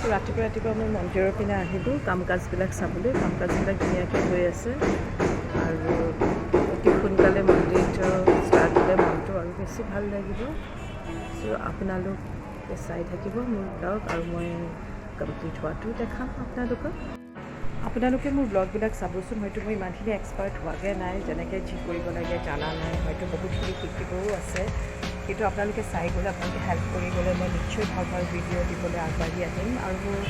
ৰাতিপুৱা মই মন্দিৰৰ পিনে আহিলোঁ কাম কাজবিলাক চাবলৈ। কাম কাজবিলাক ধুনীয়াকৈ হৈ আছে আৰু অতি সোনকালে মন্দিৰটো ষ্টাৰ্ট হ'লে মনটো আৰু বেছি ভাল লাগিব। চ' আপোনালোকে চাই থাকিব মোৰ ব্লগ আৰু মই কমপ্লিট হোৱাটো দেখাম আপোনালোকক। আপোনালোকে মোৰ ব্লগবিলাক চাবচোন। হয়তো মই ইমানখিনি এক্সপাৰ্ট হোৱাগৈ নাই, যেনেকৈ যি কৰিব লাগে জানা নাই, হয়তো বহুতখিনি শিকিবও আছে। কিন্তু আপোনালোকে চাই গ'লে, আপোনালোকে হেল্প কৰি গ'লে মই নিশ্চয় ভাল ভিডিঅ' দিবলৈ আগবাঢ়ি আহিম। আৰু মোৰ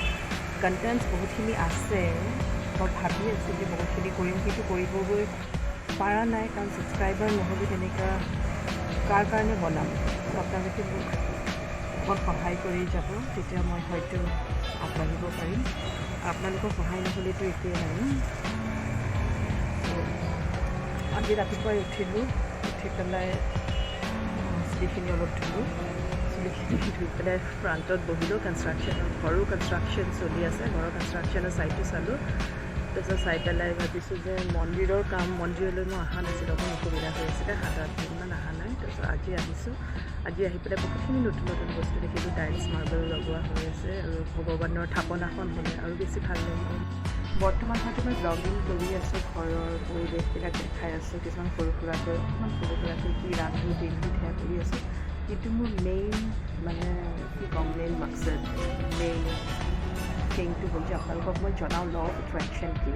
কণ্টেণ্টছ বহুতখিনি আছে, মই ভাবি আছোঁ যে বহুতখিনি কৰিম, কিন্তু কৰিবগৈ পৰা নাই কাৰণ ছাবস্ক্ৰাইবাৰ নহ'লে তেনেকুৱা কাৰ কাৰণে বনাম। আপোনালোকে মোক অকণ সহায় কৰি যাব, তেতিয়া মই হয়তো আগবাঢ়িব পাৰিম। আপোনালোকৰ সহায় নহ'লেতো একোৱেই নাই। আজি ৰাতিপুৱাই উঠিলোঁ, উঠি পেলাই চুলিখিনি অলপ ধুলোঁ, চুলিখিনি ধুই পেলাই ফ্ৰণ্টত বহিলোঁ। ঘৰো কনষ্ট্ৰাকশ্যন চলি আছে, ঘৰৰ কনষ্ট্ৰাকশ্যনৰ ছাইডটো চালোঁ। তাৰপিছত চাই পেলাই ভাবিছোঁ যে মন্দিৰৰ কাম, মন্দিৰলৈ মই অহা নাছিলোঁ, অকণ অসুবিধা হৈ আছিলে, 7-8 দিনমান অহা নাই। তাৰপিছত আজি আহিছোঁ। আজি আহি পেলাই বহুতখিনি নতুন বস্তু দেখিলোঁ। টাইলছ মাৰ্বল লগোৱা হৈ আছে আৰু ভগৱানৰ থাপনাখন হ'লে আৰু বেছি ভাল লাগিব। বৰ্তমান হয়তো মই ব্লগিং কৰি আছোঁ, ঘৰৰ পৰিৱেশবিলাক দেখাই আছোঁ, কিছুমান সৰু সুৰাকৈ কি ৰান্ধোঁ দিনটোত সেয়া কৰি আছোঁ। কিন্তু মোৰ মেইন মেইন মাকছাদ, মেইন থিংটো হ'ল যে আপোনালোকক মই জনাওঁ ল অফ এট্ৰেকশ্যন কি।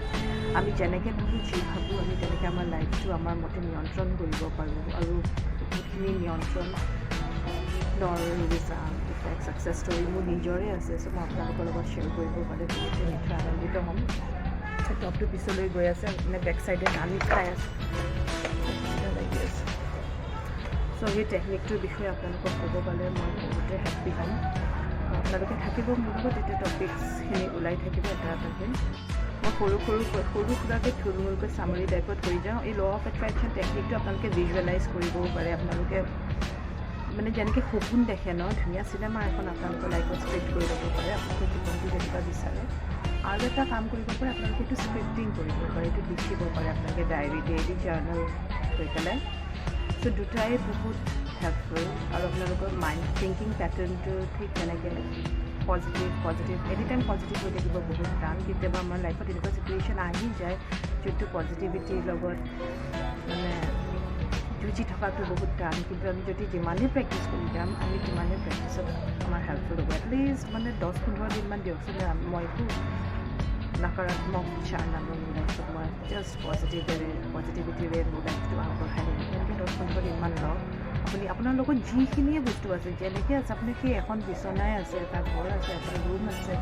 আমি যেনেকৈ ভাবোঁ, যি ভাবোঁ, আমি তেনেকৈ আমাৰ লাইফটো আমাৰ মতে নিয়ন্ত্ৰণ কৰিব পাৰোঁ। আৰু বহুতখিনি নিয়ন্ত্ৰণৰ ৰিজাল্ট, ইফেক্ট, ছাকচেছ ষ্টৰি মোৰ নিজৰে আছে। চ' মই আপোনালোকৰ লগত শ্বেয়াৰ কৰিব পালে বহুতে নিশ্চয় আনন্দিত হ'ম। টপটো পিছলৈ গৈ আছে, মানে বেক চাইডে আমি খাই আছোঁ, লাগি আছে। চ' সেই টেকনিকটোৰ বিষয়ে আপোনালোকক ক'ব পালে মই বহুতে হেপ্পী হ'ম। আপোনালোকে থাকিব মোৰ লগত, তেতিয়া টপিকছখিনি ওলাই থাকিব এটা এটাকৈ। মই সৰু সুৰাকৈ থুলমূলকৈ চামাৰী টাইপত কৰি যাওঁ। এই ল অফ এট্ৰেকশ্যন টেকনিকটো আপোনালোকে ভিজুৱেলাইজ কৰিবও পাৰে। আপোনালোকে যেনেকৈ সপোন দেখে ন, ধুনীয়া চিনেমা এখন আপোনালোকৰ লাইফত স্ক্ৰিপ্ট কৰি ল'ব পাৰে। আপোনালোকে জীৱনটো যেনেকুৱা বিচাৰে আৰু এটা কাম কৰিব পাৰে, আপোনালোকে এইটো স্ক্ৰিপ্টিং কৰিব পাৰে, এইটো লিখিব পাৰে আপোনালোকে ডেইলি জাৰ্নেল কৰি পেলাই। চ' দুটাই বহুত হেল্পফুল। আৰু আপোনালোকৰ মাইণ্ড থিংকিং পেটাৰ্ণটো ঠিক তেনেকৈ পজিটিভ এনি টাইম পজিটিভ হৈ থাকিব বহুত টান। কেতিয়াবা আমাৰ লাইফত এনেকুৱা চিটুৱেশ্যন আহি যায় যোনটো পজিটিভিটিৰ লগত যুঁজি থকাটো বহুত টান। কিন্তু আমি যদি যিমানেই প্ৰেক্টিছ কৰি যাম, আমি যিমানেই প্ৰেক্টিছত আমাৰ হেল্পফুল হ'ব। এটলিষ্ট 10-15 দিনমান দিয়কচোন। মইতো নকাৰাত্মক বিচাৰ নানো মোৰ লাইফত, মই জাষ্ট পজিটিভিটিৰে মোৰ লাইফটো আগবঢ়াই নিম। তেনেকৈ 10-15 দিনমান লওক। আপোনাৰ লগত যিখিনিয়ে বস্তু আছে, যেনেকৈ আছে, আপুনি সেই এখন বিচনাই আছে, এটা ঘৰ আছে, এটা ৰুম আছে,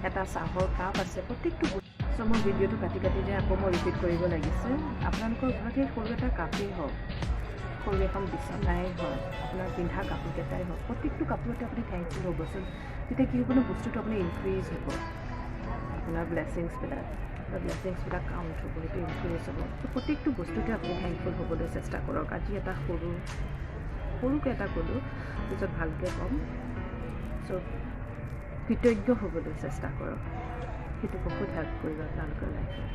এটা চাহৰ কাপ আছে, প্ৰত্যেকটো বস্তু। চ' মোৰ ভিডিঅ'টো কাটি যায় আকৌ মই ৰিপিট কৰিব লাগিছে। আপোনালোকৰ ঘৰত সেই সৰু এটা কাপেই হওক, সৰু এখন বিচনাই হওক, আপোনাৰ পিন্ধা কাপোৰকেইটাই হওক, প্ৰত্যেকটো কাপোৰতে আপুনি থেংকফুল হ'বচোন। তেতিয়া কি হ'ব ন, বস্তুটো আপুনি ইনক্ৰিজ হ'ব, আপোনাৰ ব্লেছিংছবিলাক কাউণ্ট হ'ব, সেইটো ইনক্ৰিজ হ'ব। ত' প্ৰত্যেকটো বস্তুতে আপুনি থেংকফুল হ'বলৈ চেষ্টা কৰক। আজি এটা সৰুকৈ এটা ক'লোঁ, পিছত ভালকৈ ক'ম। চ' কৃতজ্ঞ হ'বলৈ চেষ্টা কৰক, সেইটো বহুত হেল্প কৰিব আপোনালোকৰ লাইফত।